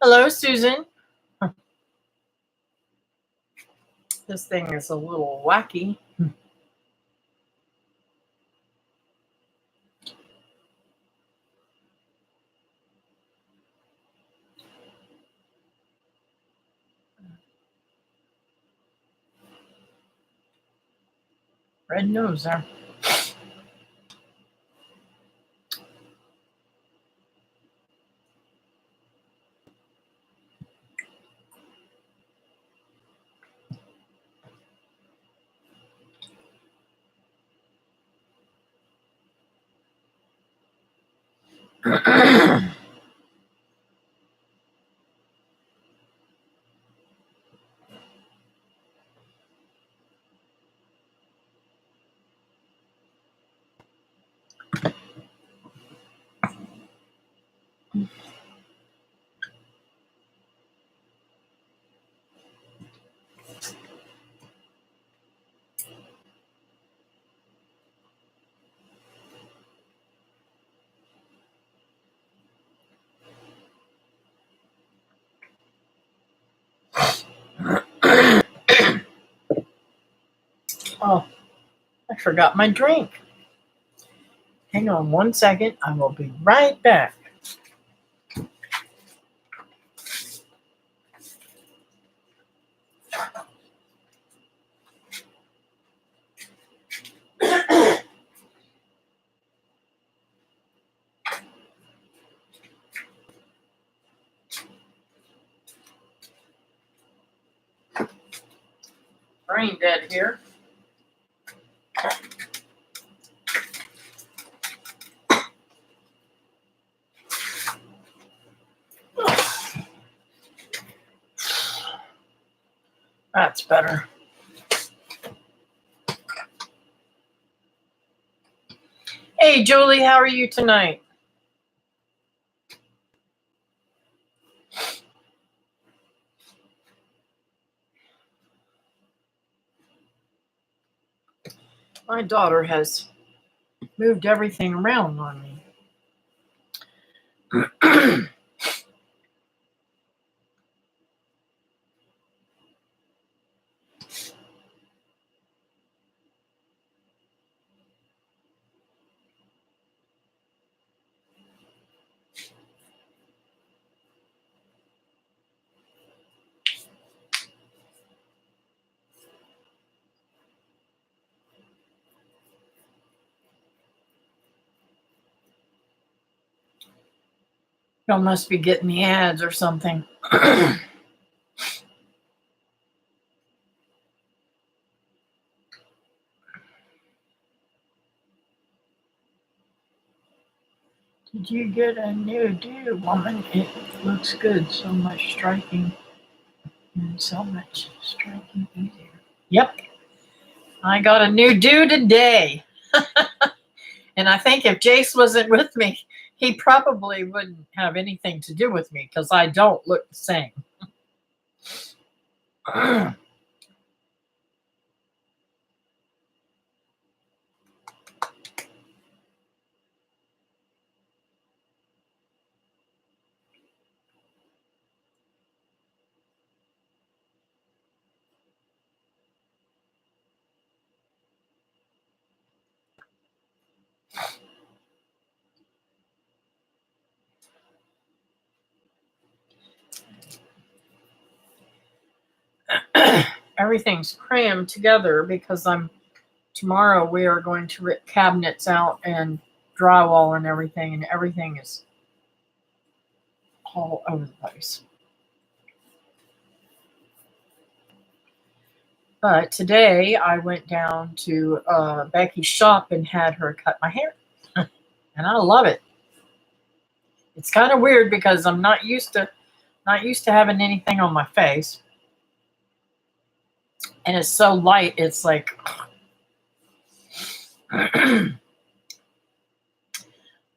Hello, Susan. This thing is a little wacky. Red nose there. Oh, I forgot my drink. Hang on 1 second. I will be right back. Brain dead here. That's better. Hey, Julie, how are you tonight? My daughter has moved everything around on me. Y'all must be getting the ads or something. Did you get a new do, woman? It looks good. So much striking and so much striking easier. Yep. I got a new do today. And I think if Jace wasn't with me, he probably wouldn't have anything to do with me because I don't look the same. Everything's crammed together because tomorrow we are going to rip cabinets out and drywall and everything is all over the place. But today I went down to Becky's shop and had her cut my hair. And I love it. It's kind of weird because I'm not used to having anything on my face. And it's so light, it's like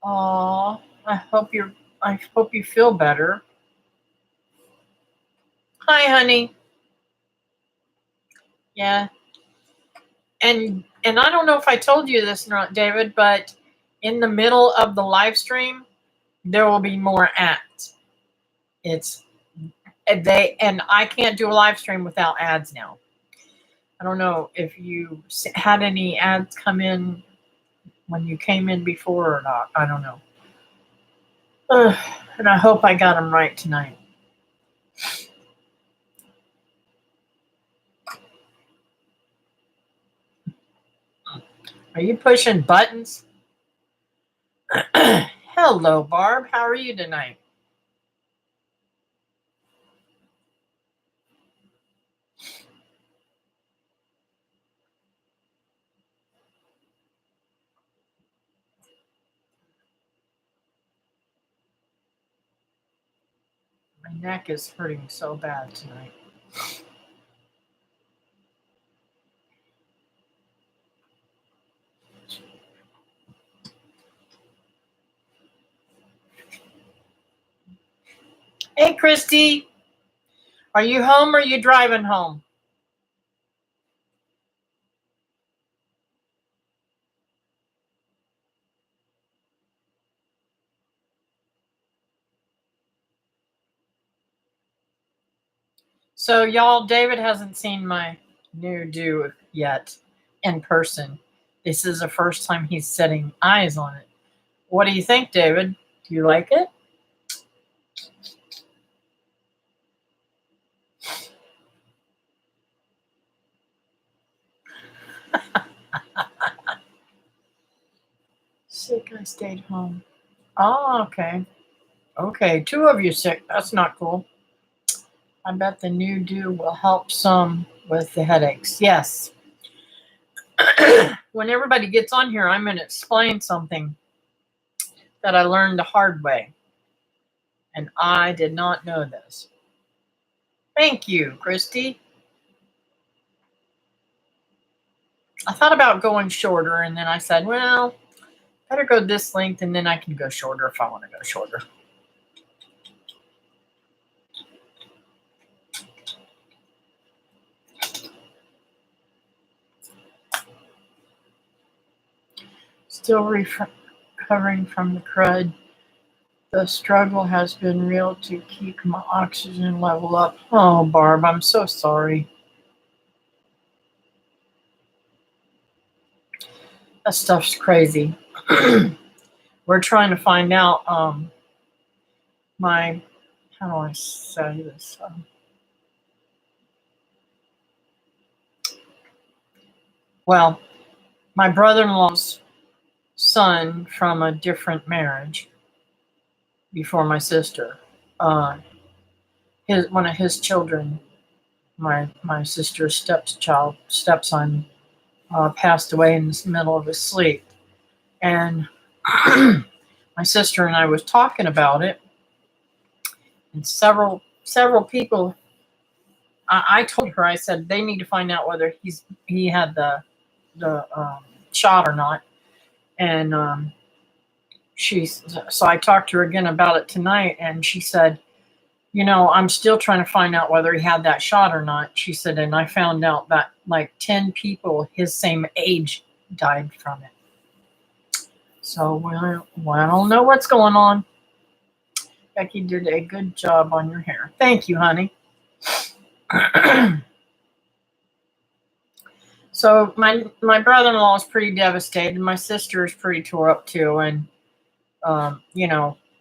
oh, I hope you feel better. Hi, honey. Yeah. And I don't know if I told you this or not, David, but in the middle of the live stream, there will be more ads. It's And I can't do a live stream without ads now. I don't know if you had any ads come in when you came in before or not. I don't know. And I hope I got them right tonight. Are you pushing buttons? Hello, Barb. How are you tonight? My neck is hurting so bad tonight. Hey, Christy. Are you home or are you driving home? So, y'all, David hasn't seen my new do yet in person. This is the first time he's setting eyes on it. What do you think, David? Do you like it? Sick, I stayed home. Oh, okay. Okay, 2 of you sick. That's not cool. I bet the new do will help some with the headaches. Yes. When everybody gets on here, I'm going to explain something that I learned the hard way. And I did not know this. Thank you, Christy. I thought about going shorter, and then I said, well, better go this length, and then I can go shorter if I want to go shorter. Still recovering from the crud. The struggle has been real to keep my oxygen level up. Oh, Barb, I'm so sorry. That stuff's crazy. We're trying to find out how do I say this? Well, my brother-in-law's son from a different marriage before my sister. One of his children, my sister's stepson, passed away in the middle of his sleep, and my sister and I was talking about it, and several people. I told her, I said they need to find out whether he had the shot or not, and so I talked to her again about it tonight, and she said, I'm still trying to find out whether he had that shot or not. She said, and I found out that like 10 people his same age died from it. So, well, I don't know what's going on. Becky did a good job on your hair. Thank you, honey. So my brother-in-law is pretty devastated. My sister is pretty tore up too. And,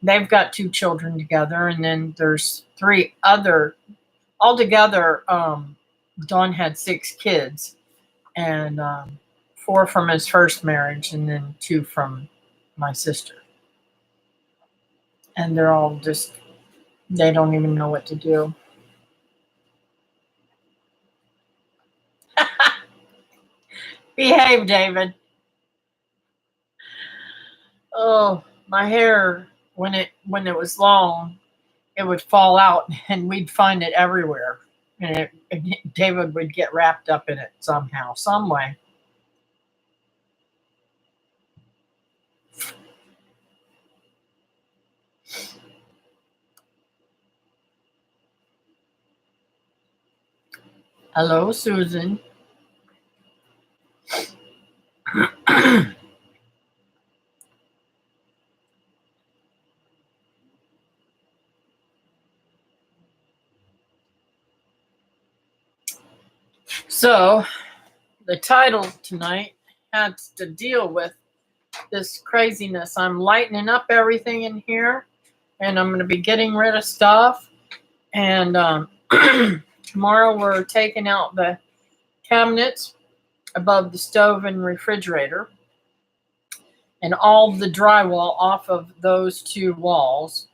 they've got 2 children together. And then there's 3 other, altogether, Don had 6 kids. And 4 from his first marriage and then 2 from my sister. And they're all they don't even know what to do. Behave, David. Oh, my hair, when it was long, it would fall out and we'd find it everywhere. And David would get wrapped up in it somehow, some way. Hello, Susan. So the title tonight has to deal with this craziness. I'm lightening up everything in here, and I'm going to be getting rid of stuff. And tomorrow we're taking out the cabinets above the stove and refrigerator, and all the drywall off of those two walls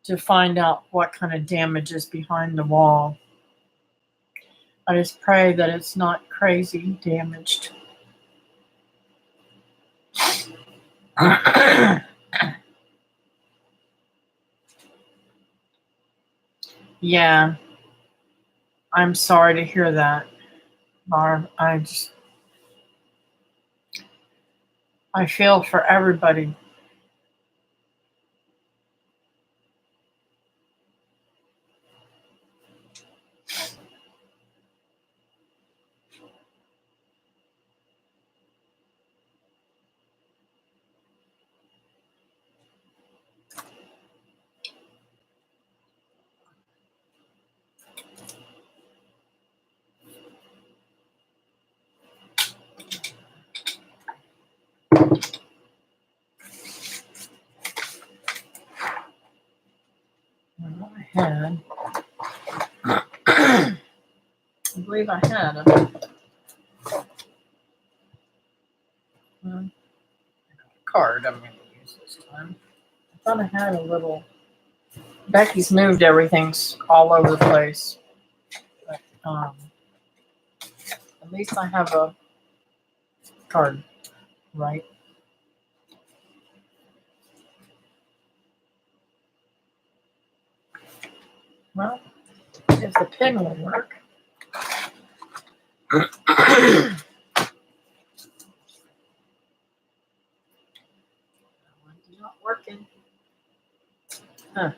to find out what kind of damage is behind the wall. I just pray that it's not crazy damaged. Yeah, I'm sorry to hear that, Barb. I feel for everybody. I believe I had a card I'm going to use this time. I thought I had a little. Becky's moved everything's all over the place. But, at least I have a card, right? Well, if the pin will work. That one's not working. Huh.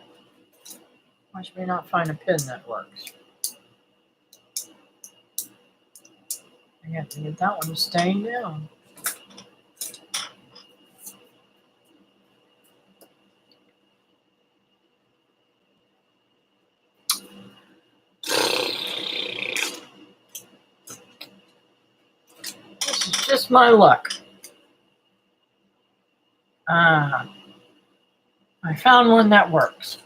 Watch me not find a pin that works. I have to get that one staying down. This is just my luck. I found one that works.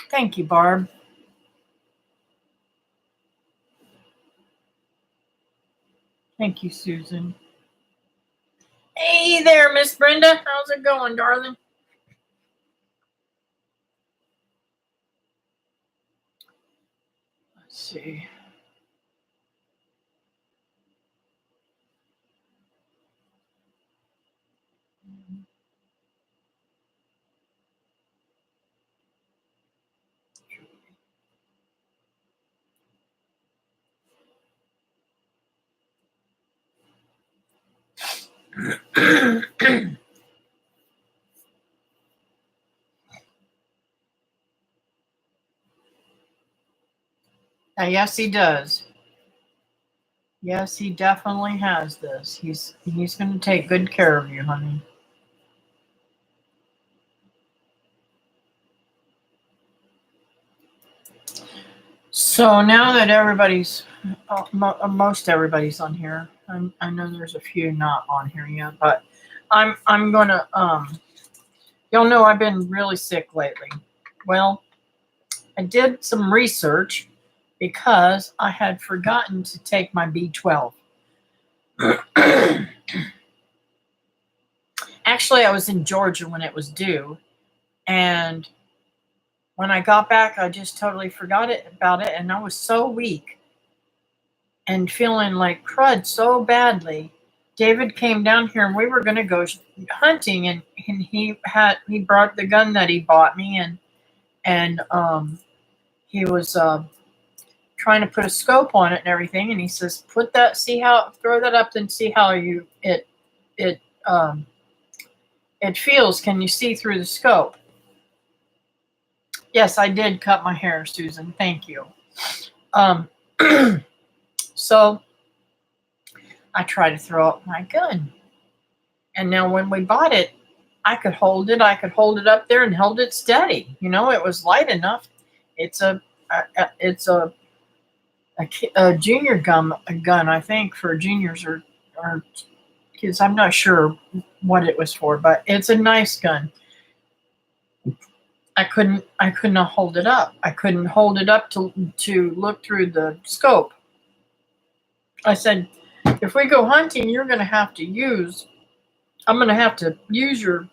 Thank you, Barb. Thank you, Susan. Hey there, Miss Brenda. How's it going, darling? Let's see. Yes, he does. Yes, he definitely has this. He's going to take good care of you, honey. So now that everybody's, most everybody's on here, I know there's a few not on here yet, but I'm gonna, y'all know I've been really sick lately. Well, I did some research because I had forgotten to take my B12. Actually, I was in Georgia when it was due, and when I got back, I just totally forgot about it, and I was so weak and feeling like crud so badly. David came down here, and we were going to go hunting, and he brought the gun that he bought me, and he was trying to put a scope on it and everything, and he says, throw that up and see how it feels. Can you see through the scope? Yes, I did cut my hair, Susan. Thank you. So I try to throw up my gun. And now when we bought it, I could hold it. I could hold it up there and held it steady. It was light enough. It's a junior gun, I think, for juniors or kids. I'm not sure what it was for, but it's a nice gun. I couldn't hold it up. I couldn't hold it up to look through the scope. I said, if we go hunting, I'm going to have to use your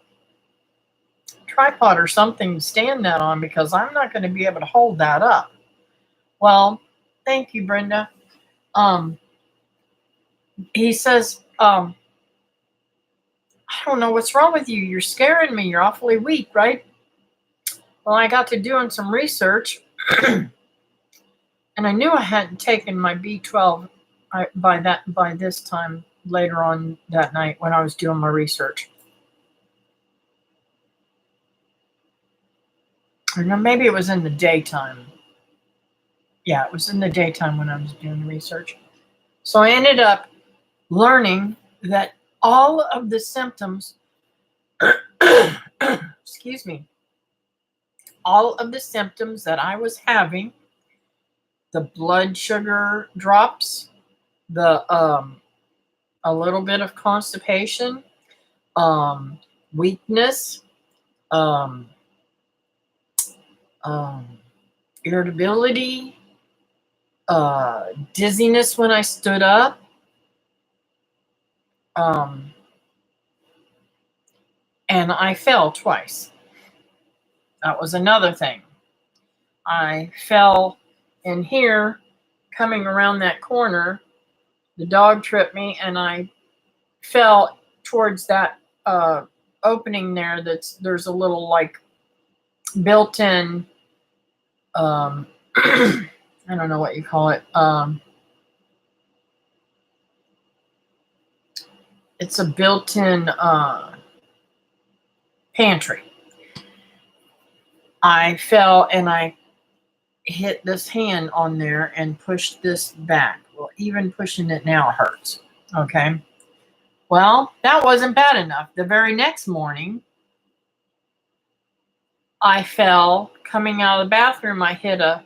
tripod or something to stand that on, because I'm not going to be able to hold that up. Well, thank you, Brenda. He says, I don't know what's wrong with you. You're scaring me. You're awfully weak, right? Well, I got to doing some research, and I knew I hadn't taken my B12 by this time later on that night when I was doing my research. Or no, maybe it was in the daytime. Yeah, it was in the daytime when I was doing the research. So I ended up learning that all of the symptoms, excuse me, all of the symptoms that I was having, the blood sugar drops, the a little bit of constipation, weakness, irritability, dizziness when I stood up, and I fell twice. That was another thing. I fell in here, coming around that corner. The dog tripped me, and I fell towards that opening there. There's a little like built-in, I don't know what you call it. It's a built-in pantry. I fell and I hit this hand on there and pushed this back. Well, even pushing it now hurts. Okay. Well, that wasn't bad enough. The very next morning, I fell coming out of the bathroom. I hit a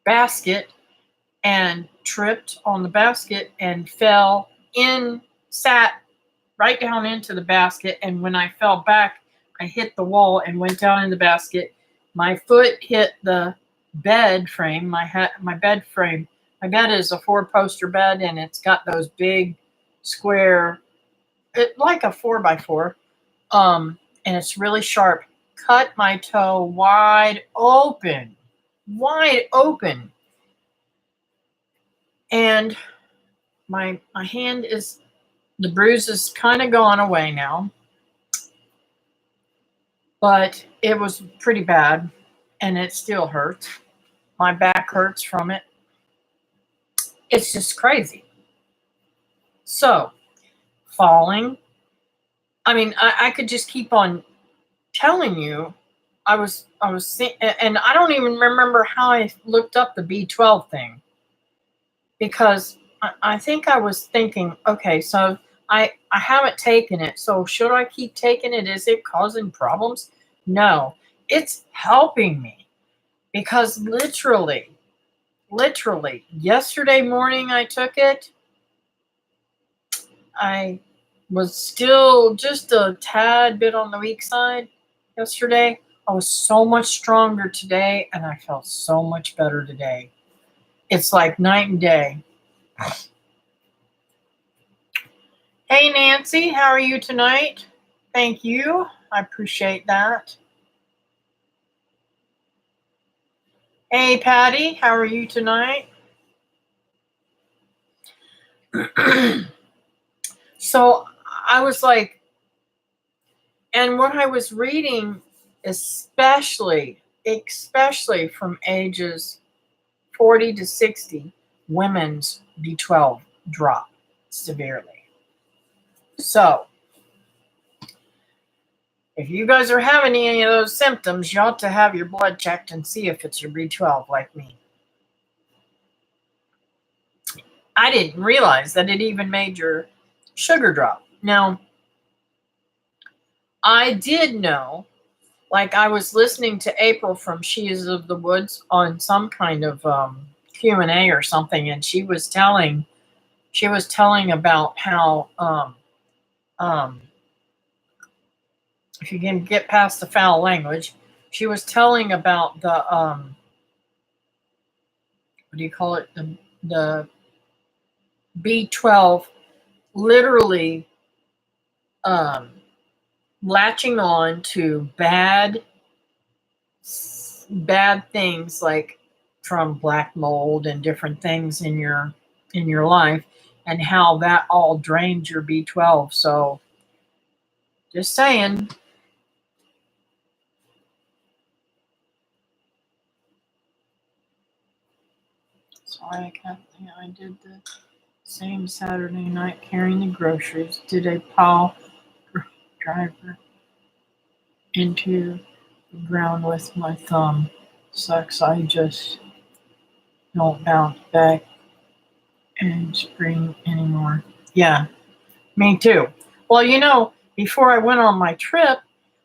basket and tripped on the basket and sat right down into the basket. And when I fell back, I hit the wall and went down in the basket. My foot hit the bed frame, my bed frame. My bed is a 4-poster bed, and it's got those big square, like a 4x4, and it's really sharp. Cut my toe wide open. And my hand the bruise is kind of gone away now, but it was pretty bad, and it still hurts. My back hurts from it. It's just crazy. So, falling. I mean, I could just keep on telling you. I was, and I don't even remember how I looked up the B12 thing, because I think I was thinking, okay, so I haven't taken it, so should I keep taking it? Is it causing problems? No, it's helping me, because literally, yesterday morning I took it. I was still just a tad bit on the weak side yesterday. I was so much stronger today, and I felt so much better today. It's like night and day. Hey, Nancy, how are you tonight? Thank you. I appreciate that. Hey, Patty, how are you tonight? So I was like, and what I was reading, especially from ages 40 to 60, women's B12 drop severely. So if you guys are having any of those symptoms, you ought to have your blood checked and see if it's your B12 like me. I didn't realize that it even made your sugar drop. Now, I did know, like I was listening to April from She Is of the Woods on some kind of Q&A or something, and she was telling about how um, if you can get past the foul language, she was telling about the what do you call it, the B12 literally latching on to bad things, like from black mold and different things in your life, and how that all drains your B12. So just saying. Sorry, Kathleen, I did the same Saturday night carrying the groceries. Did a pile driver into the ground with my thumb. Sucks, I just don't bounce back and spring anymore. Yeah, me too. Well, before I went on my trip,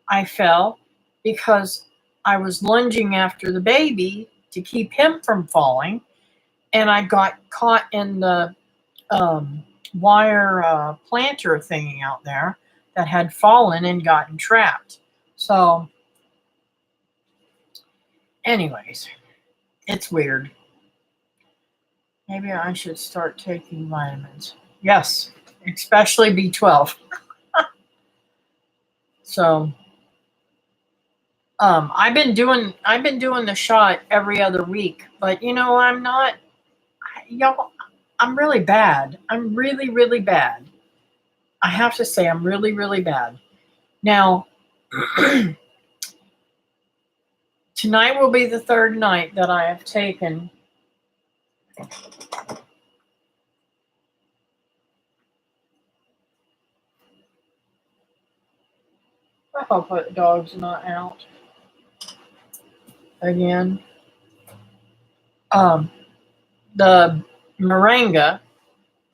I fell because I was lunging after the baby to keep him from falling, and I got caught in the wire planter thingy out there that had fallen and gotten trapped. So, anyways, it's weird. Maybe I should start taking vitamins. Yes, especially B12. So, I've been doing the shot every other week, but I'm not. Y'all, I'm really bad. I'm really, really bad. I have to say, I'm really, really bad. Now, tonight will be the third night that I have taken I hope the dog's not out again. The moringa.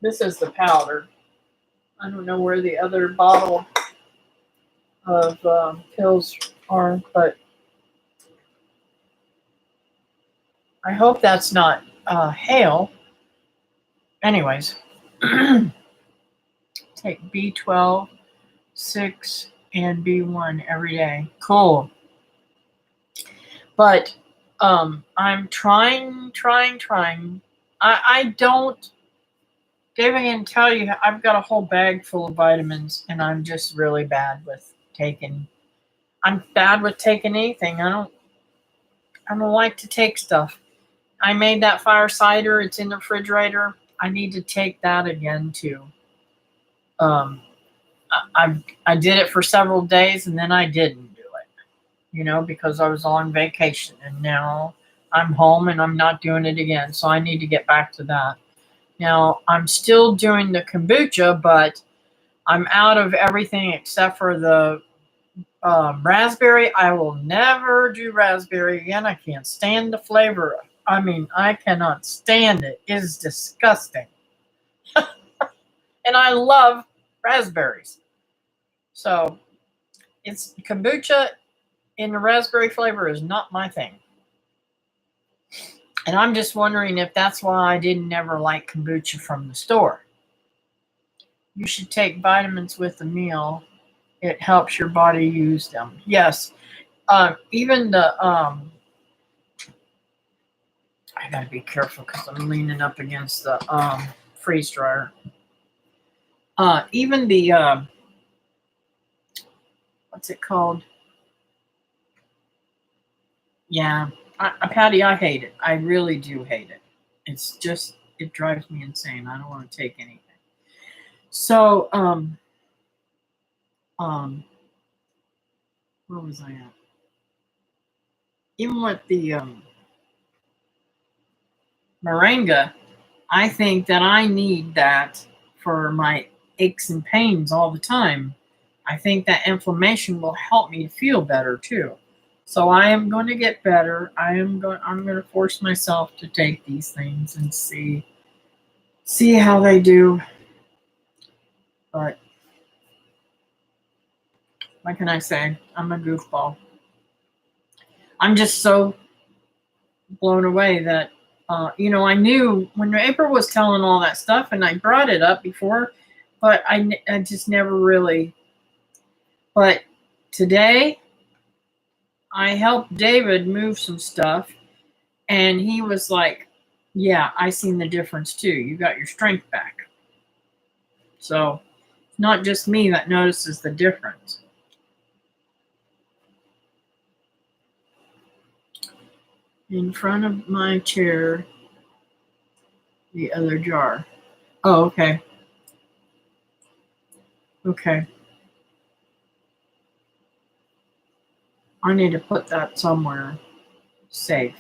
This is the powder. I don't know where the other bottle of pills are, but I hope that's not hail. Anyways, take B12, 6, and B1 every day. Cool. But I'm trying. I don't. David can tell you, I've got a whole bag full of vitamins, and I'm just really bad with taking. I'm bad with taking anything. I don't like to take stuff. I made that fire cider. It's in the refrigerator. I need to take that again too. I did it for several days, and then I didn't do it. Because I was on vacation, and now I'm home and I'm not doing it again. So I need to get back to that. Now I'm still doing the kombucha, but I'm out of everything except for the raspberry. I will never do raspberry again. I can't stand the flavor. I mean, I cannot stand it. It is disgusting. And I love raspberries. So it's kombucha in the raspberry flavor is not my thing. And I'm just wondering if that's why I didn't ever like kombucha from the store. You should take vitamins with the meal. It helps your body use them. Yes. Even the I gotta be careful because I'm leaning up against the freeze dryer. Even the what's it called? Yeah, Patty, I hate it. I really do hate it. It's just, it drives me insane. I don't want to take anything. So, where was I at? Even with the moringa, I think that I need that for my aches and pains all the time. I think that inflammation will help me feel better too. So I am going to get better. I'm going to force myself to take these things and see how they do. But what can I say? I'm a goofball. I'm just so blown away that, I knew when April was telling all that stuff, and I brought it up before, but I just never really. But today, I helped David move some stuff, and he was like, "Yeah, I seen the difference too. You got your strength back." So it's not just me that notices the difference. In front of my chair, the other jar. Oh, okay. Okay. I need to put that somewhere safe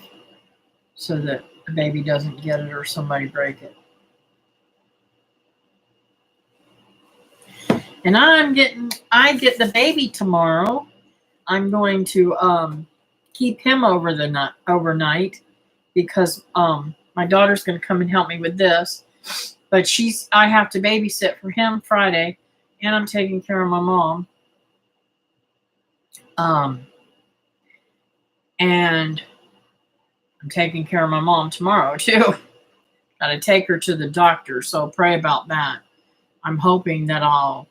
so that the baby doesn't get it or somebody break it. And I get the baby tomorrow. I'm going to keep him overnight because my daughter's going to come and help me with this. But I have to babysit for him Friday, and I'm taking care of my mom. And I'm taking care of my mom tomorrow too. Got to take her to the doctor, so pray about that. I'm hoping that I'll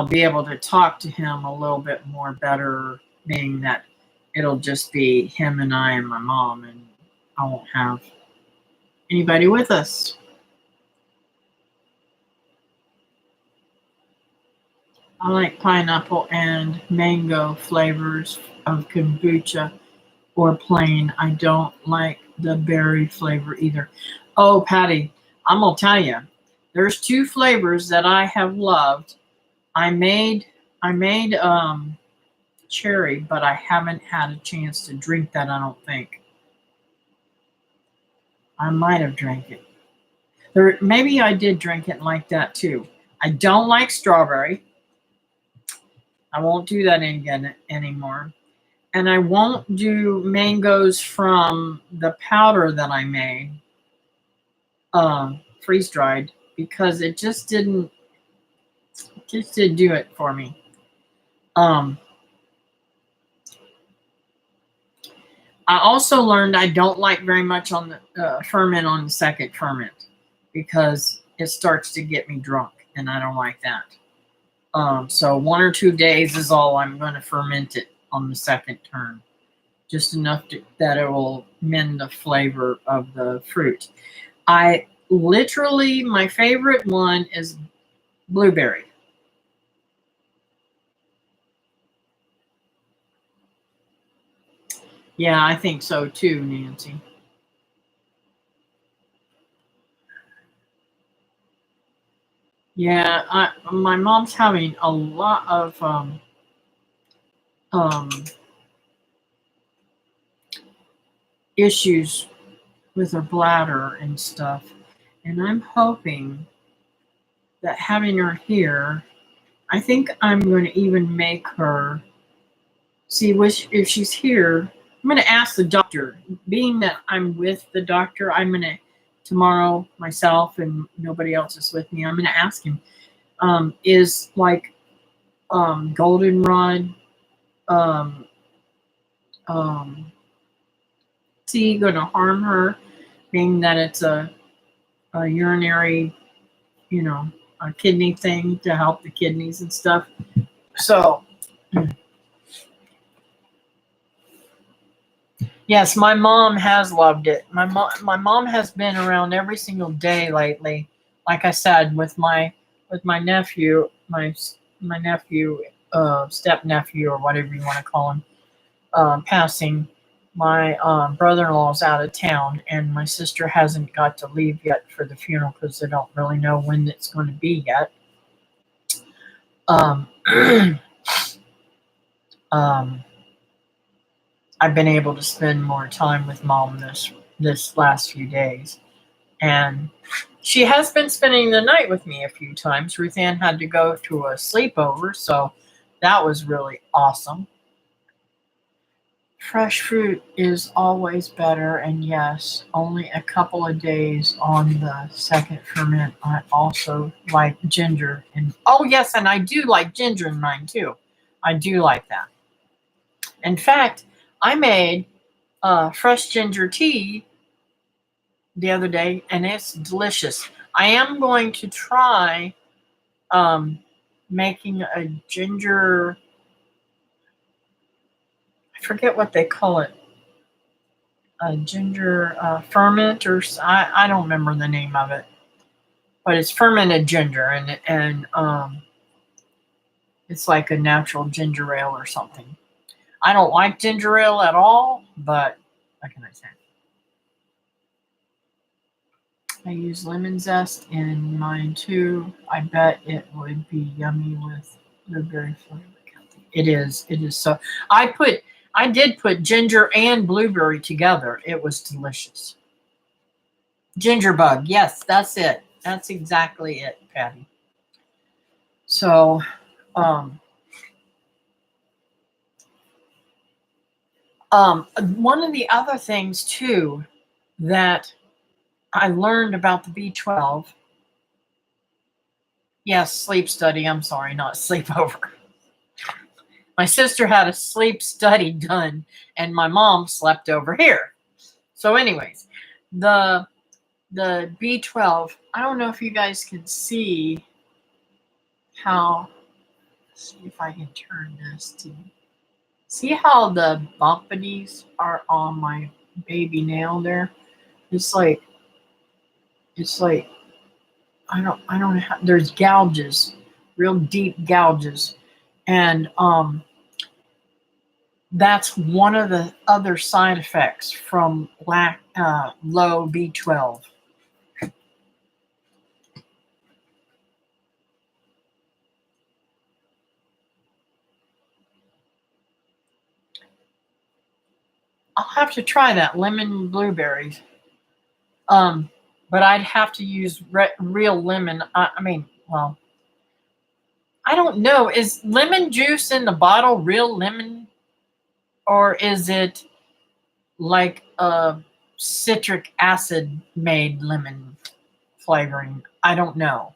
be able to talk to him a little bit more better, being that it'll just be him and I and my mom, and I won't have anybody with us. I like pineapple and mango flavors of kombucha or plain. I don't like the berry flavor either. Oh, Patty, I'm gonna tell you, there's two flavors that I have loved. I made cherry, but I haven't had a chance to drink that, I don't think. I might have drank it. Maybe I did drink it like that too. I don't like strawberry. I won't do that again anymore. And I won't do mangoes from the powder that I made, freeze dried, because it just didn't do it for me. I also learned I don't like very much on the ferment on the second ferment because it starts to get me drunk, and I don't like that. So 1 or 2 days is all I'm going to ferment it on the second turn, just enough that it will mend the flavor of the fruit. My favorite one is blueberry. Yeah, I think so too, Nancy. Yeah, my mom's having a lot of issues with her bladder and stuff, and I'm hoping that having her here, I think I'm going to even make her see if she's here. I'm going to ask the doctor. Being that I'm with the doctor, I'm going to tomorrow myself and nobody else is with me. I'm going to ask him, is like goldenrod tea going to harm her, being that it's a urinary, a kidney thing to help the kidneys and stuff. So, yes, my mom has loved it. My mom has been around every single day lately. Like I said, with my nephew, my nephew, step nephew, or whatever you want to call him, passing. My brother-in-law's out of town, and my sister hasn't got to leave yet for the funeral because they don't really know when it's going to be yet. Um, I've been able to spend more time with mom this last few days, and she has been spending the night with me a few times. Ruth Ann had to go to a sleepover, so that was really awesome. Fresh fruit is always better, and yes, only a couple of days on the second ferment. I also like ginger, and oh yes, and I do like ginger in mine too. I do like that. In fact, I made fresh ginger tea the other day, and it's delicious. I am going to try um, making a ginger. I forget what they call it, a ginger ferment, or I don't remember the name of it, but it's fermented ginger, and it's like a natural ginger ale or something. I don't like ginger ale at all, but what can I say? I use lemon zest in mine too. I bet it would be yummy with blueberry flavor. It is. It is so. I did put ginger and blueberry together. It was delicious. Ginger bug. Yes, that's it. That's exactly it, Patty. So, um, one of the other things too that I learned about the B12. Yes, sleep study. I'm sorry, not sleepover. My sister had a sleep study done, and my mom slept over here. So, anyways, the the B12. I don't know if you guys can see how. Let's see if I can turn this to see how the bumpities are on my baby nail there. It's like it's like I don't know how, there's gouges, real deep gouges, and that's one of the other side effects from low B12. I'll have to try that lemon blueberries. Um, but I'd have to use real lemon. I mean, well, I don't know. Is lemon juice in the bottle real lemon, or is it like a citric acid made lemon flavoring? I don't know.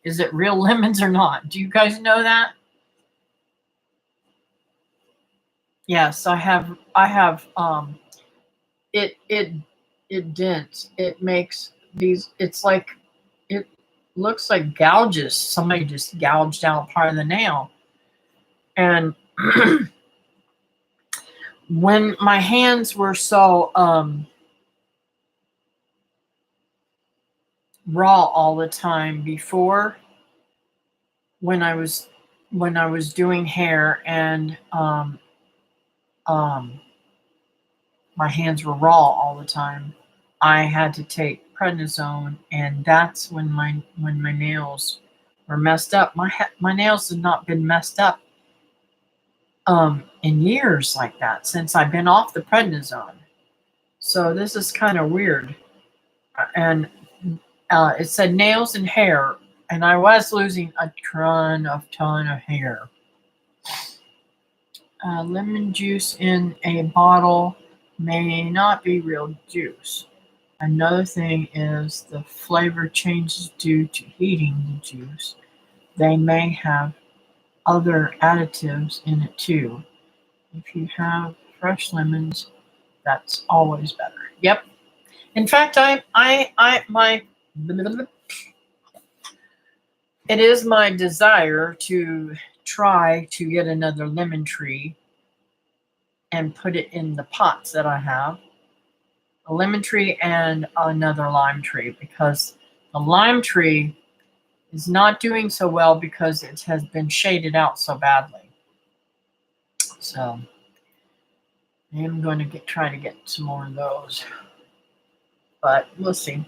Is it real lemons or not? Do you guys know that? Yes, I have. I have. It dents. It makes these. It's like it looks like gouges. Somebody just gouged out part of the nail. And when my hands were so raw all the time before, when I was doing hair, and um, my hands were raw all the time, I had to take prednisone, and that's when my nails were messed up. My nails have not been messed up in years like that since I've been off the prednisone. So this is kind of weird. And it said nails and hair, and I was losing a ton of hair. Lemon juice in a bottle may not be real juice. Another thing is the flavor changes due to heating the juice. They may have other additives in it too. If you have fresh lemons, that's always better. Yep. In fact, it is my desire to try to get another lemon tree and put it in the pots that I have. A lemon tree and another lime tree, because the lime tree is not doing so well because it has been shaded out so badly. So I am going to try to get some more of those, but we'll see.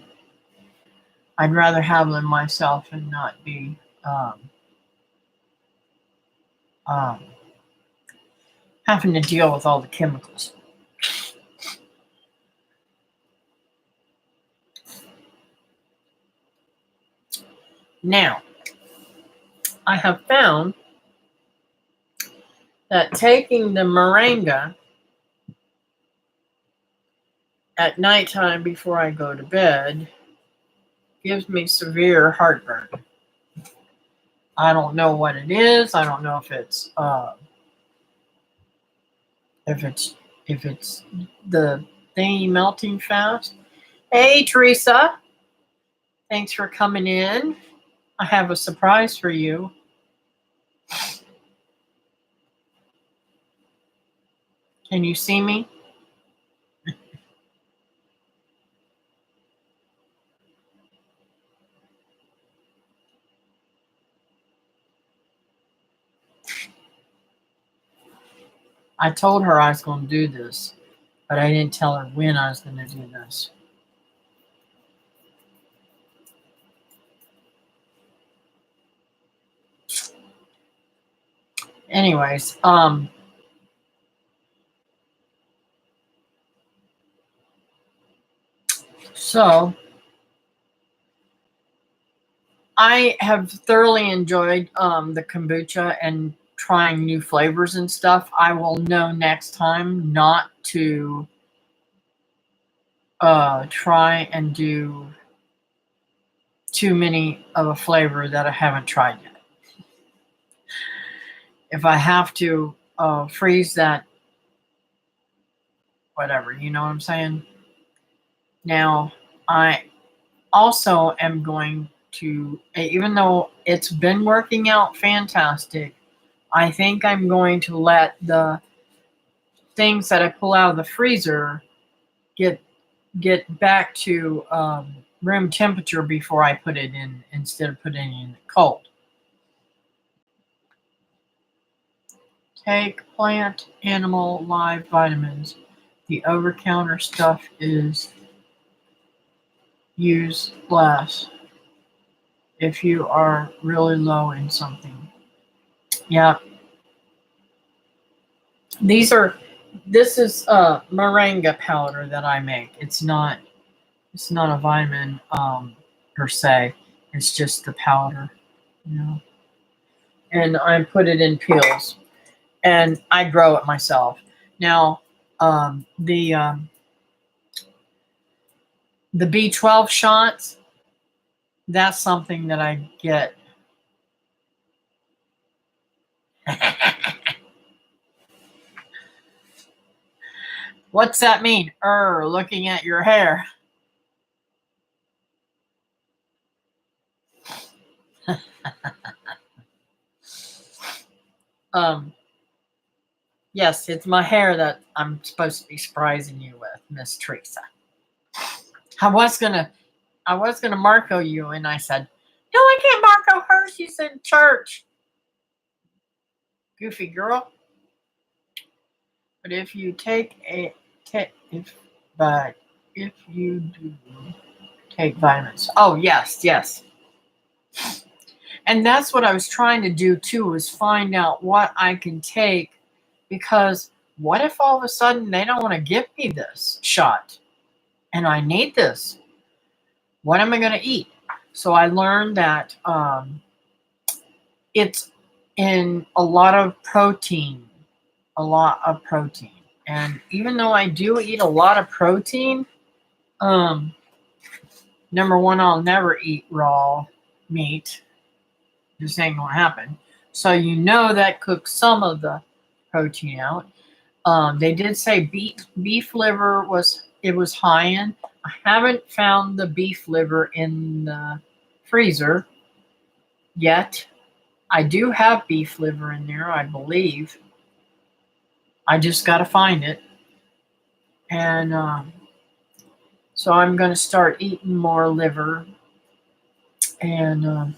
I'd rather have them myself and not be um, having to deal with all the chemicals. Now, I have found that taking the moringa at nighttime before I go to bed gives me severe heartburn. I don't know what it is. I don't know if it's if it's if it's the thingy melting fast. Hey Teresa, thanks for coming in. I have a surprise for you. Can you see me? I told her I was going to do this, but I didn't tell her when I was going to do this. Anyways, so I have thoroughly enjoyed the kombucha and trying new flavors and stuff. I will know next time not to try and do too many of a flavor that I haven't tried yet. If I have to freeze that, whatever, you know what I'm saying? Now, I also am going to, even though it's been working out fantastic, I think I'm going to let the things that I pull out of the freezer get back to room temperature before I put it in, instead of putting it in cold. Take plant, animal, live vitamins. The over-counter stuff is use less if you are really low in something. Yeah. This is moringa powder that I make. It's not a vitamin per se. It's just the powder, you know. And I put it in pills, and I grow it myself. Now, the B12 shots, that's something that I get. What's that mean? Looking at your hair. Yes, it's my hair that I'm supposed to be surprising you with, Miss Teresa. I was gonna Marco you, and I said, no, I can't Marco her. She's in church. Goofy girl. But if you if you do take vitamins. Oh yes. And that's what I was trying to do too, was find out what I can take, because what if all of a sudden they don't want to give me this shot and I need this? What am I going to eat? So I learned that it's in a lot of protein. And even though I do eat a lot of protein, number one, I'll never eat raw meat. This ain't gonna happen. So you know that cooks some of the protein out. They did say beef liver was high in. I haven't found the beef liver in the freezer yet. I do have beef liver in there, I believe. I just got to find it. And so I'm going to start eating more liver and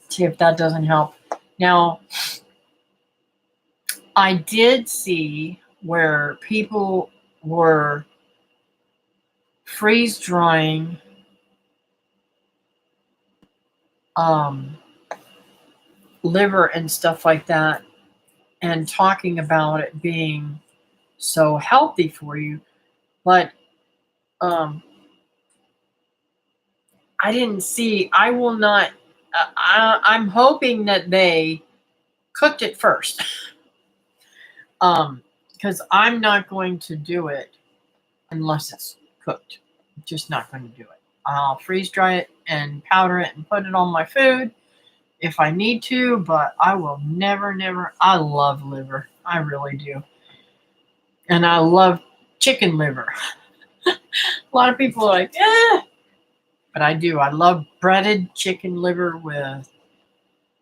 see if that doesn't help. Now, I did see where people were freeze drying liver and stuff like that, and talking about it being so healthy for you. But I didn't see, I will not, I'm hoping that they cooked it first. Because I'm not going to do it unless it's cooked. Just not going to do it. I'll freeze dry it and powder it and put it on my food if I need to, but I will never. I love liver. I really do. And I love chicken liver. A lot of people are like, but I do. I love breaded chicken liver with,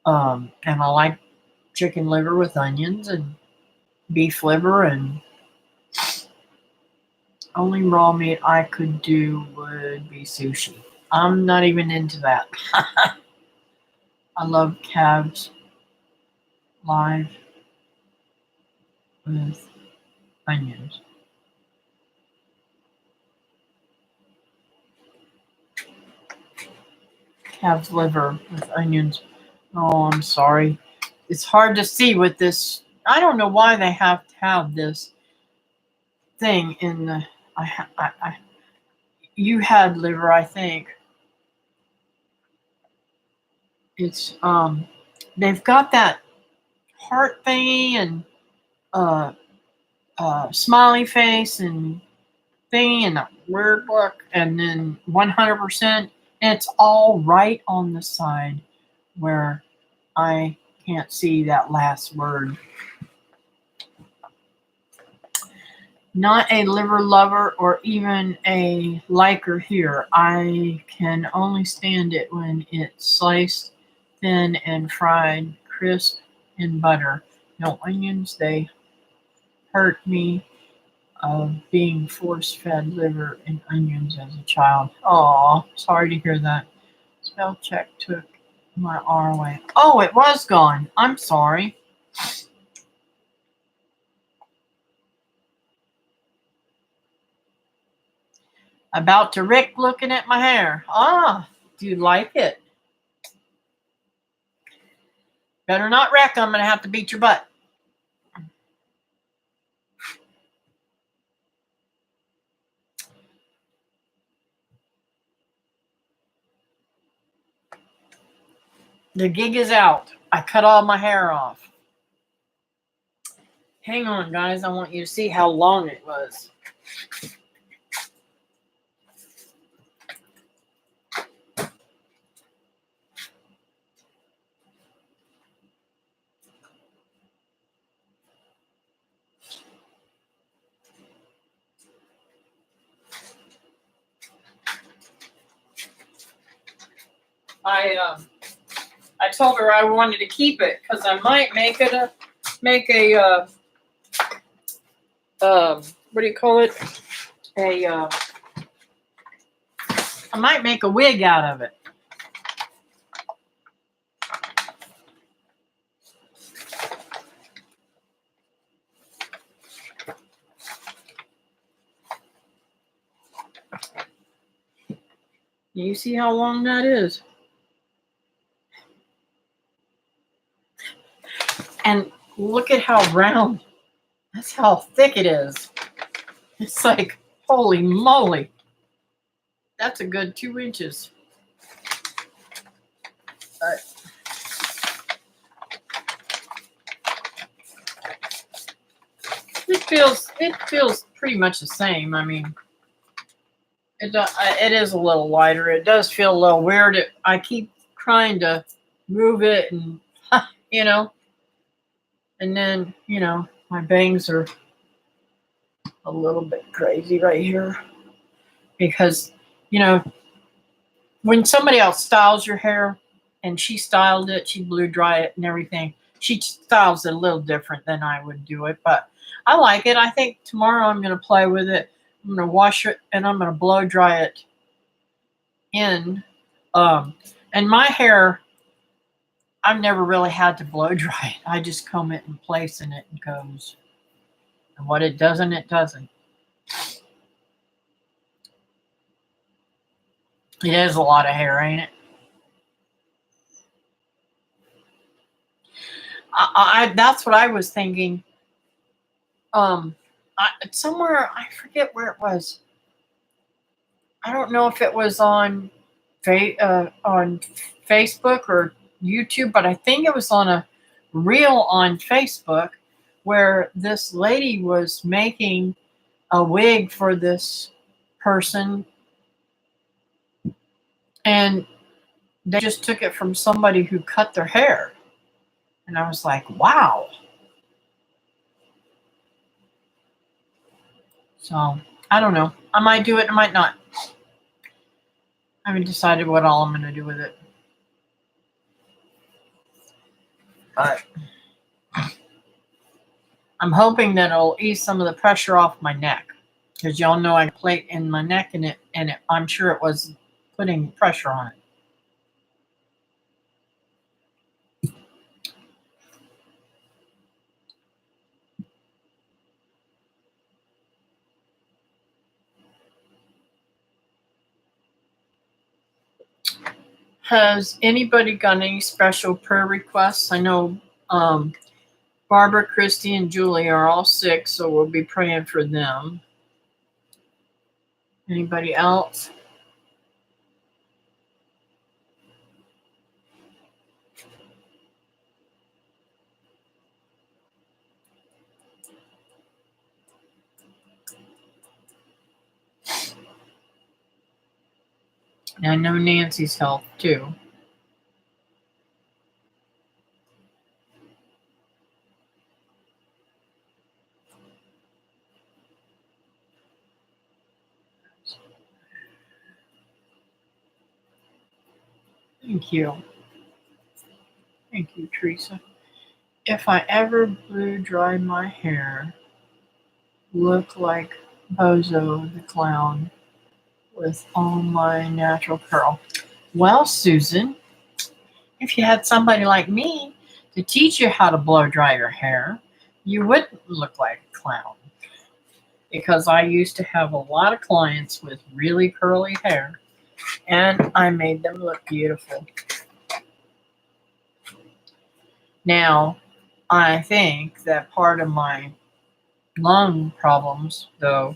and I like chicken liver with onions and beef liver, and only raw meat I could do would be sushi. I'm not even into that. I love calves live with onions. Calves liver with onions. Oh, I'm sorry. It's hard to see with this. I don't know why they have to have this thing in the. You had liver, I think. It's they've got that heart thingy and smiley face and thingy and a weird look, and then 100%. And it's all right on the side where I can't see that last word. Not a liver lover or even a liker here. I can only stand it when it's sliced thin and fried crisp in butter. No onions, they hurt me of being force-fed liver and onions as a child. Aw, sorry to hear that. Spell check took my R away. Oh, it was gone. I'm sorry. About to Rick looking at my hair. Ah, do you like it? Better not wreck. I'm going to have to beat your butt. The gig is out. I cut all my hair off. Hang on, guys. I want you to see how long it was. I told her I wanted to keep it because I might make a what do you call it? I might make a wig out of it. You see how long that is? And look at how round. That's how thick it is. It's like, holy moly. That's a good 2 inches. It feels pretty much the same. I mean, it is a little lighter. It does feel a little weird. I keep trying to move it, and and then my bangs are a little bit crazy right here because when somebody else styles your hair, and she styled it, she blew dry it and everything. She styles it a little different than I would do it, but I like it. I think tomorrow I'm going to play with it. I'm going to wash it and I'm going to blow dry it in. And my hair, I've never really had to blow dry it. I just comb it in place and it goes. And what it doesn't, it doesn't. It is a lot of hair, ain't it? That's what I was thinking. Somewhere, I forget where it was. I don't know if it was on Facebook or YouTube, but I think it was on a reel on Facebook where this lady was making a wig for this person, and they just took it from somebody who cut their hair. And I was like, wow. So I don't know. I might do it, I might not. I haven't decided what all I'm going to do with it. But I'm hoping that it'll ease some of the pressure off my neck. Because y'all know I had a plate in my neck, and I'm sure it was putting pressure on it. Has anybody got any special prayer requests? I know Barbara, Christy, and Julie are all sick, so we'll be praying for them. Anybody else? And I know Nancy's health too. Thank you. Thank you, Teresa. If I ever blew dry my hair, look like Bozo the Clown with all my natural curl. Well, Susan, if you had somebody like me to teach you how to blow dry your hair, you wouldn't look like a clown. Because I used to have a lot of clients with really curly hair, and I made them look beautiful. Now, I think that part of my lung problems, though,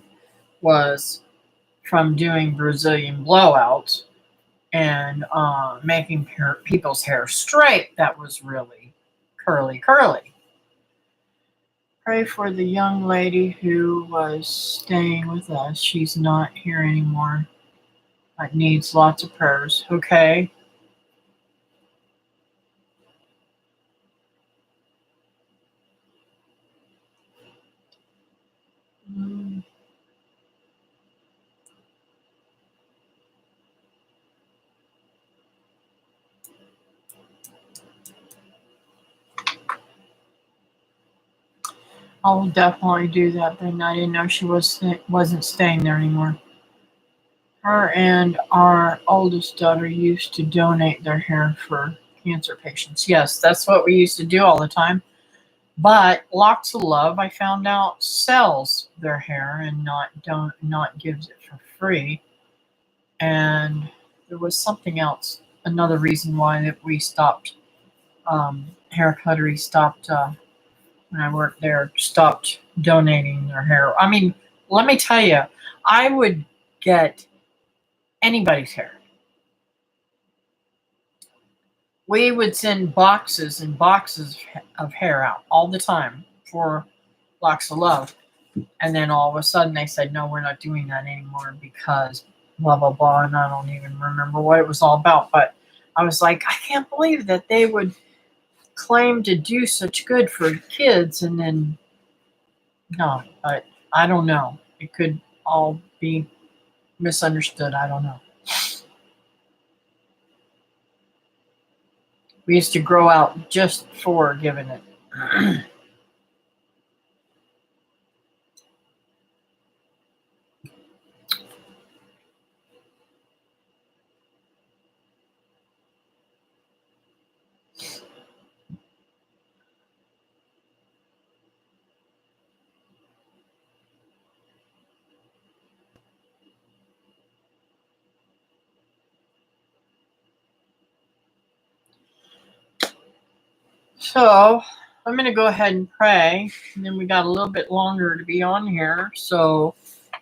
was from doing Brazilian blowouts and making people's hair straight that was really curly. Pray for the young lady who was staying with us. She's not here anymore. It needs lots of prayers. Okay. I'll definitely do that then. I didn't know she wasn't staying there anymore. Her and our oldest daughter used to donate their hair for cancer patients. Yes, that's what we used to do all the time. But Locks of Love, I found out, sells their hair and not gives it for free. And there was something else, another reason why that we stopped. Hair Cuttery stopped when I worked there. Stopped donating their hair. I mean, let me tell you, I would get anybody's hair. We would send boxes and boxes of hair out all the time for Locks of Love. And then all of a sudden they said, no, we're not doing that anymore because blah, blah, blah. And I don't even remember what it was all about. But I was like, I can't believe that they would claim to do such good for kids. And then, no, but I don't know. It could all be misunderstood. I don't know. We used to grow out just for giving it. So I'm going to go ahead and pray. And then we got a little bit longer to be on here. So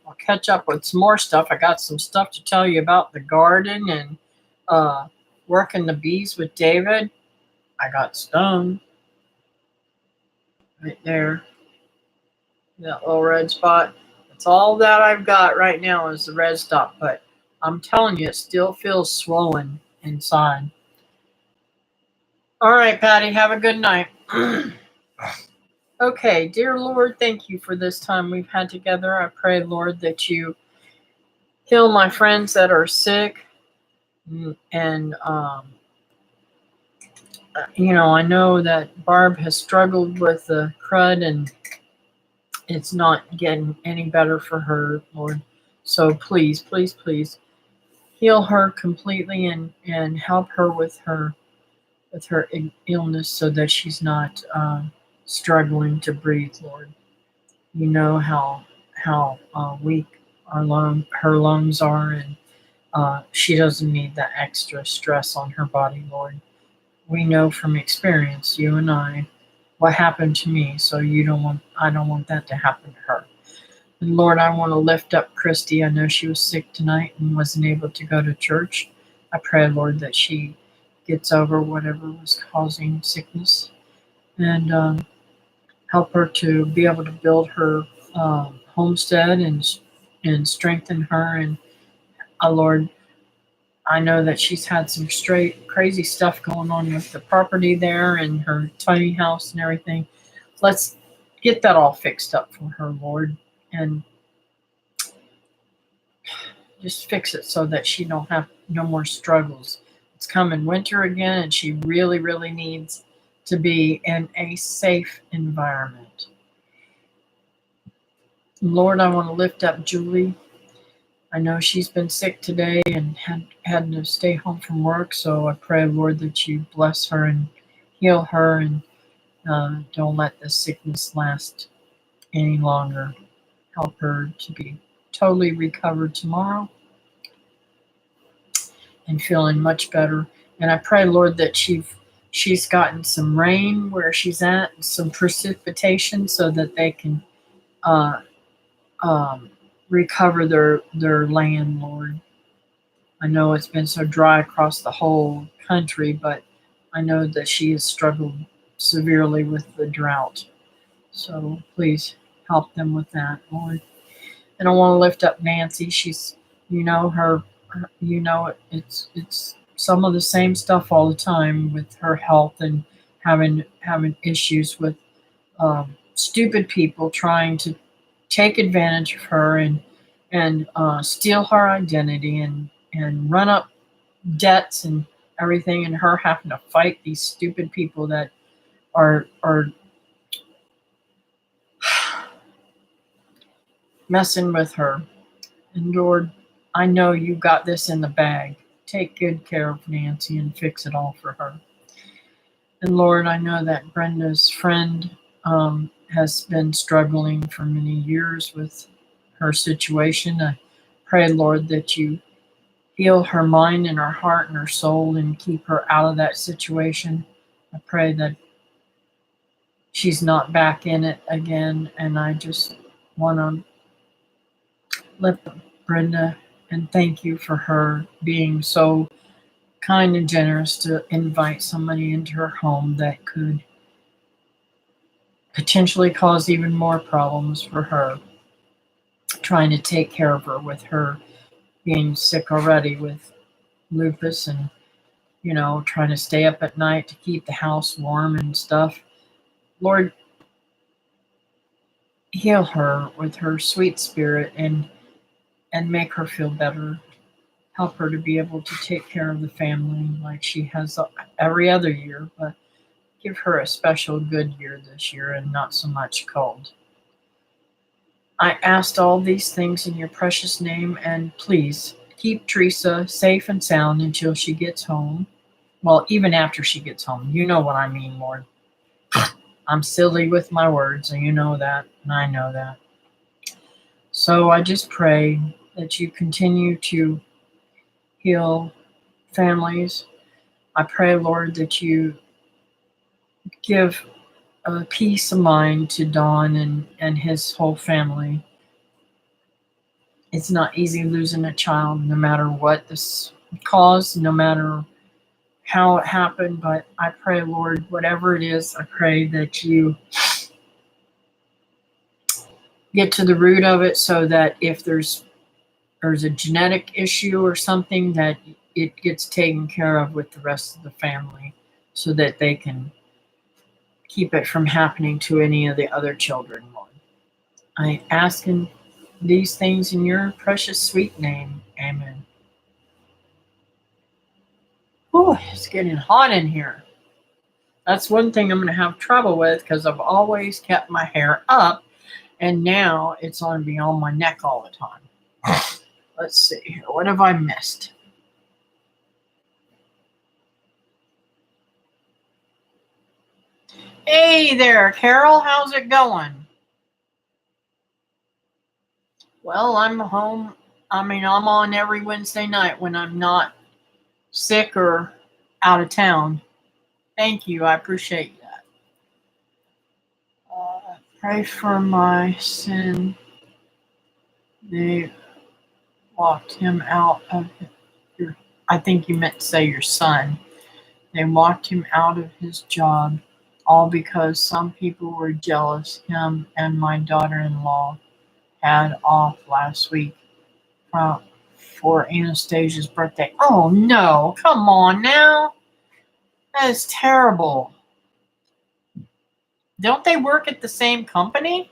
I'll catch up with some more stuff. I got some stuff to tell you about the garden and working the bees with David. I got stung right there. That little red spot. It's all that I've got right now is the red stuff, but I'm telling you, it still feels swollen inside. All right, Patty, have a good night. Okay, dear Lord, thank you for this time we've had together. I pray, Lord, that you heal my friends that are sick. And, I know that Barb has struggled with the crud and it's not getting any better for her, Lord. So please, please, please heal her completely and help her with her illness so that she's not struggling to breathe, Lord. You know how weak her lungs are, and she doesn't need that extra stress on her body, Lord. We know from experience, you and I, what happened to me. So I don't want that to happen to her. And Lord, I want to lift up Christy. I know she was sick tonight and wasn't able to go to church. I pray, Lord, that she gets over whatever was causing sickness and help her to be able to build her homestead and strengthen her. And Lord, I know that she's had some straight crazy stuff going on with the property there and her tiny house and everything. Let's get that all fixed up for her, Lord, and just fix it so that she don't have no more struggles. It's coming winter again, and she really, really needs to be in a safe environment. Lord, I want to lift up Julie. I know she's been sick today and had to stay home from work, so I pray, Lord, that you bless her and heal her and don't let this sickness last any longer. Help her to be totally recovered tomorrow and feeling much better. And I pray, Lord, that she's gotten some rain where she's at, some precipitation, so that they can uh, recover their land, Lord. I know it's been so dry across the whole country, but I know that she has struggled severely with the drought. So please help them with that, Lord. And I want to lift up Nancy. She's, it's some of the same stuff all the time with her health and having issues with stupid people trying to take advantage of her and steal her identity and run up debts and everything, and her having to fight these stupid people that are messing with her. And Lord, I know you got this in the bag. Take good care of Nancy and fix it all for her. And Lord, I know that Brenda's friend has been struggling for many years with her situation. I pray, Lord, that you heal her mind and her heart and her soul and keep her out of that situation. I pray that she's not back in it again. And I just want to lift up Brenda and thank you for her being so kind and generous to invite somebody into her home that could potentially cause even more problems for her, trying to take care of her with her being sick already with lupus and, trying to stay up at night to keep the house warm and stuff. Lord, heal her with her sweet spirit and make her feel better. Help her to be able to take care of the family like she has every other year, but give her a special good year this year and not so much cold. I asked all these things in your precious name, and please keep Teresa safe and sound until she gets home. Well, even after she gets home. You know what I mean, Lord. I'm silly with my words, and you know that, and I know that. So I just pray that you continue to heal families. I pray, Lord, that you give a peace of mind to Don and his whole family. It's not easy losing a child, no matter what this caused, no matter how it happened. But I pray, Lord, whatever it is, I pray that you get to the root of it so that if there's a genetic issue or something, that it gets taken care of with the rest of the family so that they can keep it from happening to any of the other children. Lord, I ask in these things in your precious sweet name. Amen. Whew, it's getting hot in here. That's one thing I'm going to have trouble with because I've always kept my hair up and now it's on me on my neck all the time. Let's see here. What have I missed? Hey there, Carol. How's it going? Well, I'm home. I'm on every Wednesday night when I'm not sick or out of town. Thank you. I appreciate that. Pray for my sin. They walked him out of your, I think you meant to say your son. They walked him out of his job, all because some people were jealous. Him and my daughter-in-law had off last week for Anastasia's birthday. Oh no, come on now. That is terrible. Don't they work at the same company?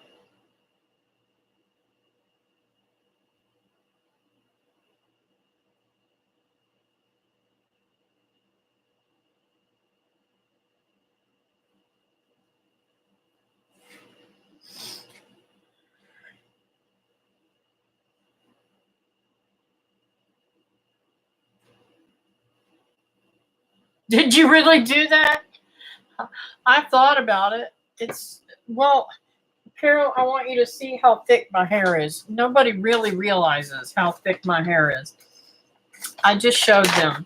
Did you really do that? I thought about it. Well, Carol, I want you to see how thick my hair is. Nobody really realizes how thick my hair is. I just showed them.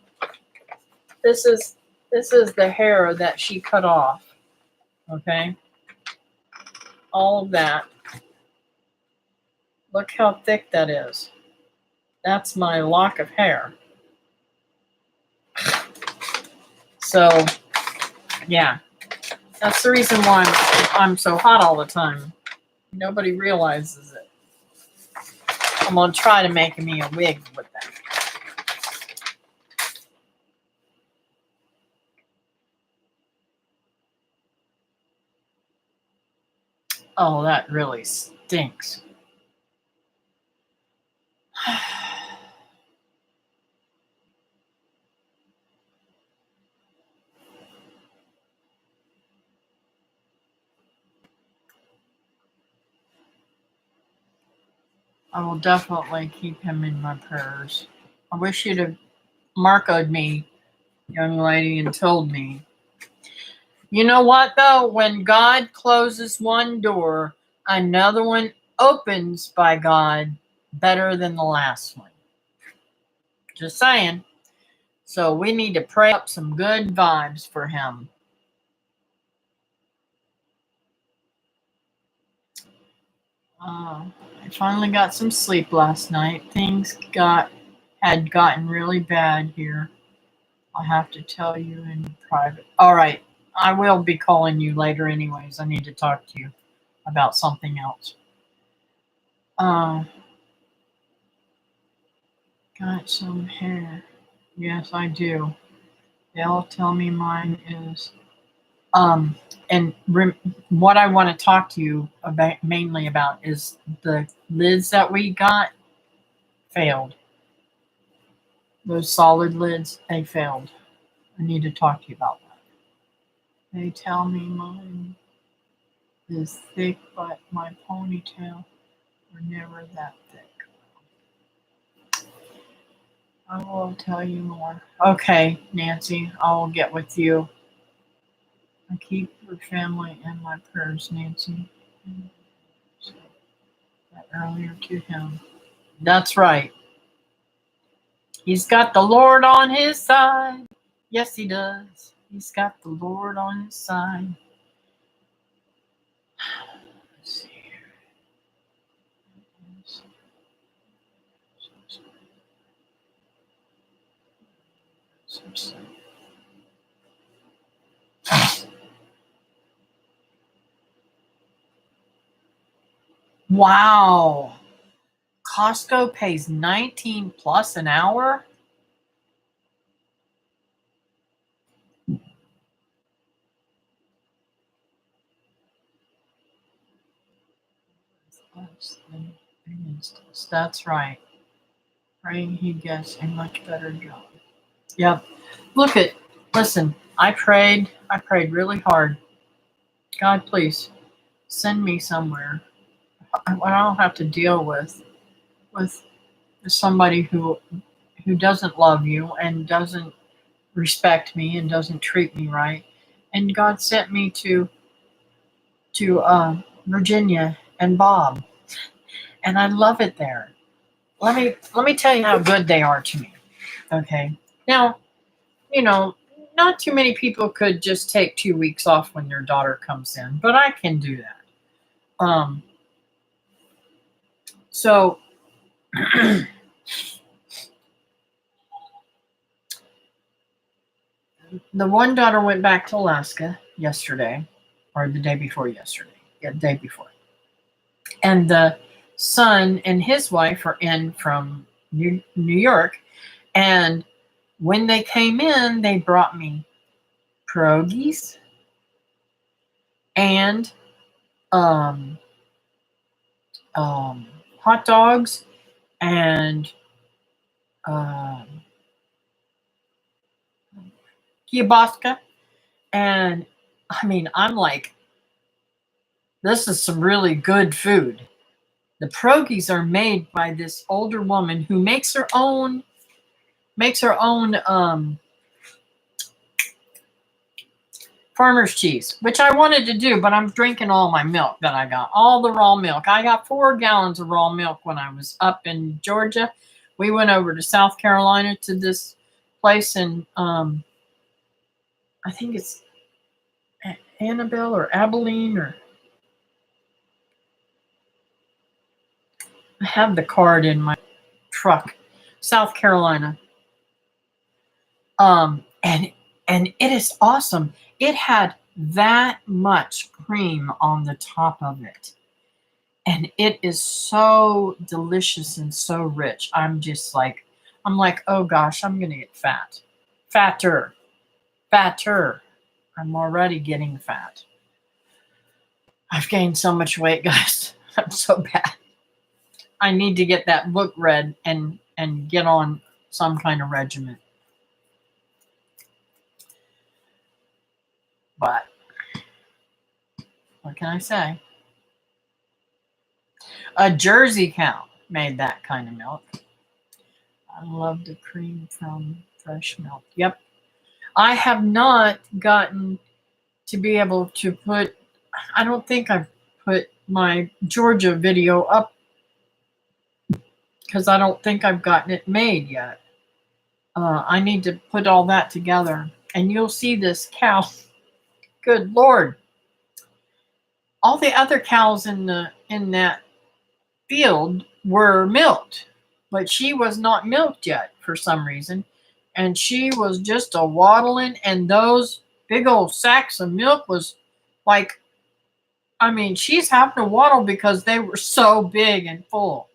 This is the hair that she cut off. Okay? All of that. Look how thick that is. That's my lock of hair. So, yeah. That's the reason why I'm so hot all the time. Nobody realizes it. I'm going to try to make me a wig with that. Oh, that really stinks. I will definitely keep him in my prayers. I wish you'd have Marco'd me, young lady, and told me. You know what, though? When God closes one door, another one opens by God better than the last one. Just saying. So we need to pray up some good vibes for him. I finally got some sleep last night. Things had gotten really bad here. I'll have to tell you in private. All right. I will be calling you later anyways. I need to talk to you about something else. Got some hair. Yes, I do. They'll tell me mine is. And what I want to talk to you about mainly about is the lids that we got failed. Those solid lids, they failed. I need to talk to you about that. They tell me mine is thick, but my ponytail were never that thick. I will tell you more. Okay, Nancy, I will get with you. I keep your family in my prayers, Nancy. So that earlier to him. That's right. He's got the Lord on his side. Yes, he does. He's got the Lord on his side. Let's see here. Wow. Costco pays 19 plus an hour? That's right. Praying he gets a much better job. Yep. Listen, I prayed really hard. God, please send me somewhere. I don't have to deal with somebody who doesn't love you and doesn't respect me and doesn't treat me right. And God sent me to Virginia and Bob, and I love it there. Let me tell you how good they are to me. Okay. Now, you know, not too many people could just take 2 weeks off when their daughter comes in, but I can do that. So the one daughter went back to Alaska yesterday, or the day before yesterday. Yeah, the day before. And the son and his wife are in from New York. And when they came in, they brought me pierogies and um, hot dogs and um, kielbasa. And I mean, I'm like, this is some really good food. The pierogies are made by this older woman who makes her own farmer's cheese, which I wanted to do, but I'm drinking all my milk that I got, all the raw milk. I got 4 gallons of raw milk when I was up in Georgia. We went over to South Carolina to this place in, I think it's Annabelle or Abilene, or I have the card in my truck, South Carolina. And it is awesome. It had that much cream on the top of it. And it is so delicious and so rich. I'm like, oh gosh, I'm gonna get fat. Fatter. Fatter. I'm already getting fat. I've gained so much weight, guys. I'm so bad. I need to get that book read and get on some kind of regimen. But what can I say? A Jersey cow made that kind of milk. I love the cream from fresh milk. Yep. I have not gotten to be able to put, I don't think I've put my Georgia video up because I don't think I've gotten it made yet. I need to put all that together, and you'll see this cow. Good Lord. All the other cows in that field were milked, but she was not milked yet for some reason. And she was just a waddling, and those big old sacks of milk was like, I mean, she's having to waddle because they were so big and full.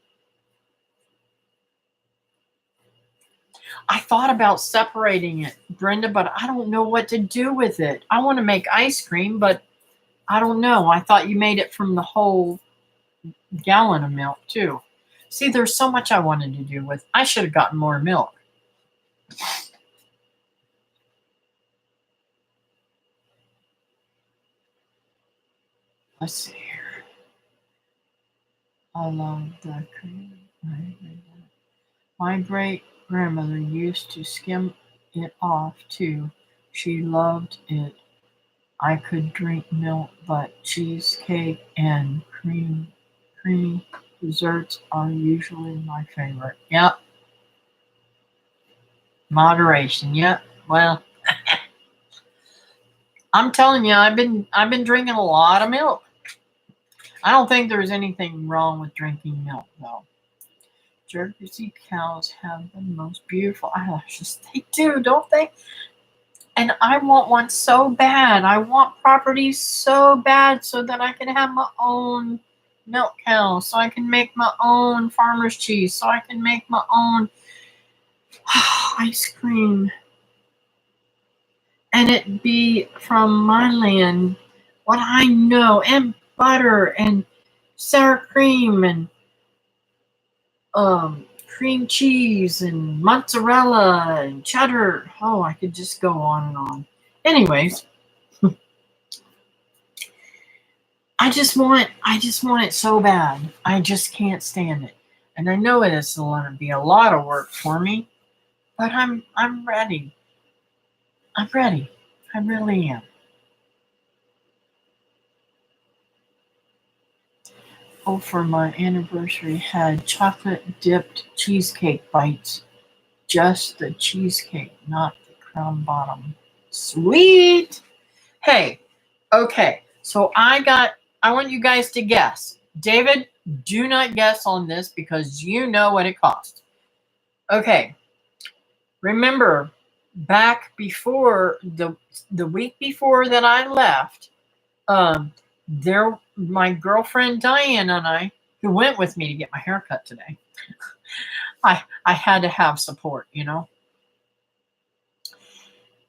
I thought about separating it, Brenda, but I don't know what to do with it. I want to make ice cream, but I don't know. I thought you made it from the whole gallon of milk, too. See, there's so much I wanted to do with. I should have gotten more milk. Let's see here. I love the cream. My great grandmother used to skim it off too. She loved it. I could drink milk, but cheesecake and creamy desserts are usually my favorite. Yep. Moderation. Yep. Well, I'm telling you, I've been drinking a lot of milk. I don't think there's anything wrong with drinking milk, though. Jersey cows have the most beautiful eyelashes. They do, don't they? And I want one so bad. I want property so bad so that I can have my own milk cow, so I can make my own farmer's cheese, so I can make my own ice cream. And it be from my land, what I know, and butter and sour cream and cream cheese and mozzarella and cheddar. Oh, I could just go on and on. Anyways, I just want it so bad. I just can't stand it. And I know it is going to be a lot of work for me, but I'm ready. I'm ready. I really am. Oh, for my anniversary had chocolate dipped cheesecake bites. Just the cheesecake, not the crown bottom. Sweet. Hey, okay. So I want you guys to guess. David, do not guess on this because you know what it cost. Okay. Remember, back before the week before that I left, my girlfriend Diane and I, who went with me to get my hair cut today, I had to have support, you know.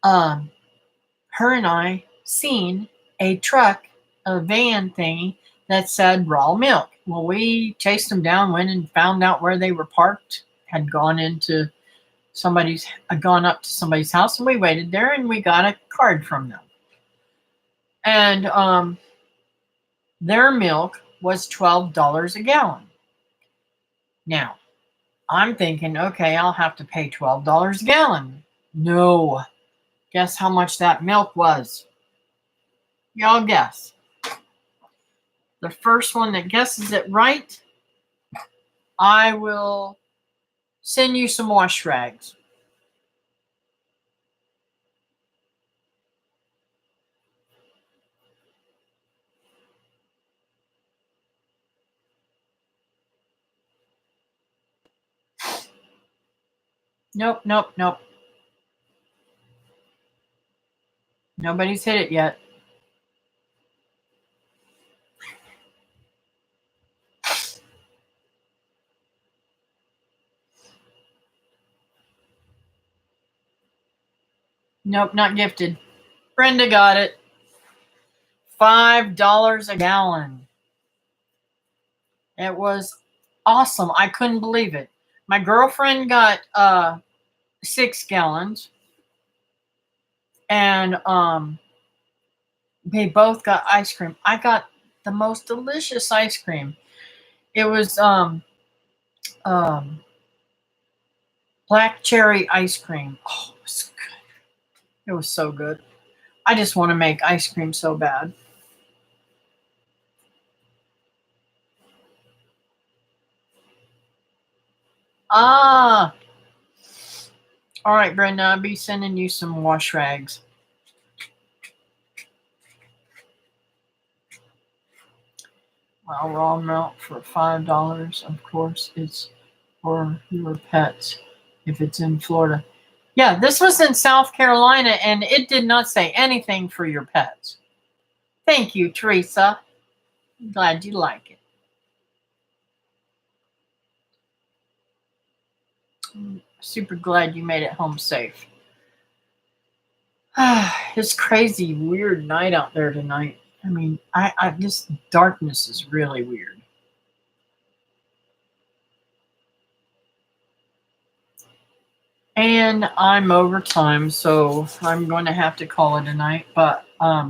Her and I seen a truck, a van thingy that said raw milk. Well, we chased them down, went and found out where they were parked, had gone up to somebody's house, and we waited there and we got a card from them. And their milk was $12 a gallon. Now, I'm thinking, okay, I'll have to pay $12 a gallon. No. Guess how much that milk was? Y'all guess. The first one that guesses it right, I will send you some wash rags. Nope. Nobody's hit it yet. Nope, not gifted. Brenda got it. $5 a gallon. It was awesome. I couldn't believe it. My girlfriend got 6 gallons. And they both got ice cream. I got the most delicious ice cream. It was black cherry ice cream. Oh, it was good. It was so good. I just want to make ice cream so bad. Ah. All right, Brenda, I'll be sending you some wash rags. Well, raw milk for $5. Of course, it's for your pets if it's in Florida. Yeah, this was in South Carolina, and it did not say anything for your pets. Thank you, Teresa. I'm glad you like it. I'm super glad you made it home safe. It's crazy, weird night out there tonight. I mean, this darkness is really weird. And I'm over time, so I'm going to have to call it a night. But let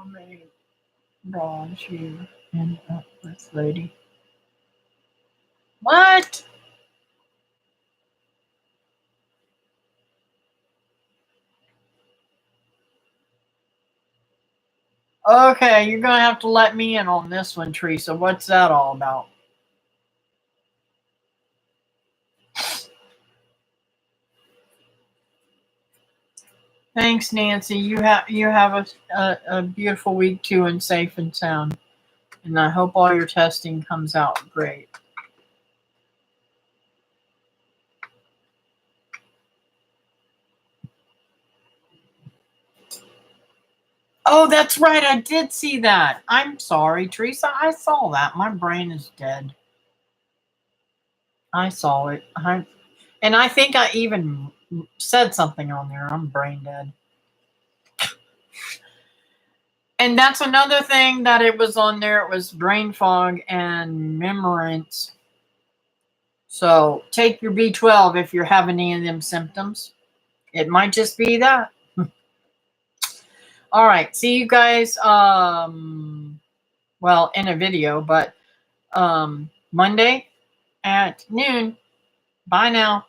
me bronze you end up with lady. What? Okay, you're gonna have to let me in on this one, Teresa. What's that all about? Thanks, Nancy. You have a beautiful week too, and safe and sound. And I hope all your testing comes out great. Oh, that's right. I did see that. I'm sorry, Teresa. I saw that. My brain is dead. I saw it. And I think I even said something on there. I'm brain dead. And that's another thing that it was on there. It was brain fog and memorance. So take your B12 if you're having any of them symptoms. It might just be that. All right. See you guys. Well, in a video, but Monday at noon. Bye now.